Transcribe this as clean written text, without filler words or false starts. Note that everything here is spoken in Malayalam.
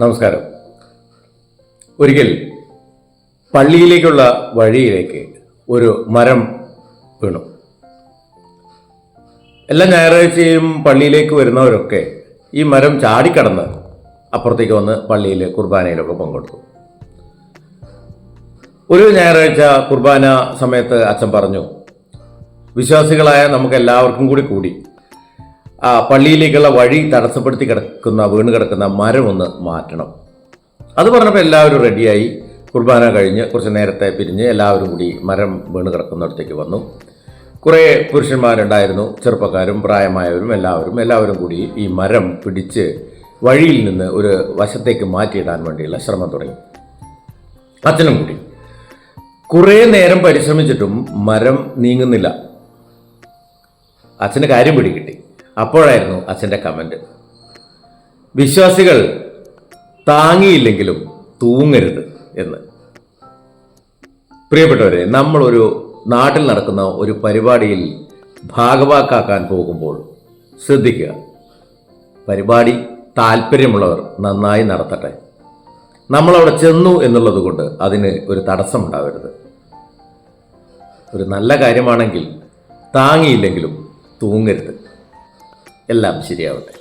നമസ്കാരം. ഒരിക്കൽ പള്ളിയിലേക്കുള്ള വഴിയിലേക്ക് ഒരു മരം വീണു. എല്ലാ ഞായറാഴ്ചയും പള്ളിയിലേക്ക് വരുന്നവരൊക്കെ ഈ മരം ചാടിക്കടന്ന് അപ്പുറത്തേക്ക് വന്ന് പള്ളിയിൽ കുർബാനയിലൊക്കെ പങ്കെടുത്തു. ഒരു ഞായറാഴ്ച കുർബാന സമയത്ത് അച്ഛൻ പറഞ്ഞു, വിശ്വാസികളായ നമുക്ക് എല്ലാവർക്കും കൂടി ആ പള്ളിയിലേക്കുള്ള വഴി തടസ്സപ്പെടുത്തി വീണ് കിടക്കുന്ന മരം ഒന്ന് മാറ്റണം. അത് പറഞ്ഞപ്പോൾ എല്ലാവരും റെഡിയായി. കുർബാന കഴിഞ്ഞ് കുറച്ച് നേരത്തെ പിരിഞ്ഞ് എല്ലാവരും കൂടി മരം വീണ് കിടക്കുന്നിടത്തേക്ക് വന്നു. കുറേ പുരുഷന്മാരുണ്ടായിരുന്നു, ചെറുപ്പക്കാരും പ്രായമായവരും എല്ലാവരും കൂടി ഈ മരം പിടിച്ച് വഴിയിൽ നിന്ന് ഒരു വശത്തേക്ക് മാറ്റിയിടാൻ വേണ്ടിയുള്ള ശ്രമം തുടങ്ങി. അച്ഛനും കൂടി കുറേ നേരം പരിശ്രമിച്ചിട്ടും മരം നീങ്ങുന്നില്ല. അച്ഛന് കാര്യം പിടികിട്ടി. അപ്പോഴായിരുന്നു അച്ഛൻ്റെ കമൻറ്റ്, വിശ്വാസികൾ താങ്ങിയില്ലെങ്കിലും തൂങ്ങരുത് എന്ന്. പ്രിയപ്പെട്ടവരെ, നമ്മളൊരു നാട്ടിൽ നടക്കുന്ന ഒരു പരിപാടിയിൽ ഭാഗവാക്കാക്കാൻ പോകുമ്പോൾ ശ്രദ്ധിക്കുക, പരിപാടി താല്പര്യമുള്ളവർ നന്നായി നടത്തട്ടെ. നമ്മളവിടെ ചെന്നു എന്നുള്ളത് കൊണ്ട് അതിന് ഒരു തടസ്സമുണ്ടാവരുത്. ഒരു നല്ല കാര്യമാണെങ്കിൽ താങ്ങിയില്ലെങ്കിലും തൂങ്ങരുത്. എല്ലാം ശരിയാവട്ടെ.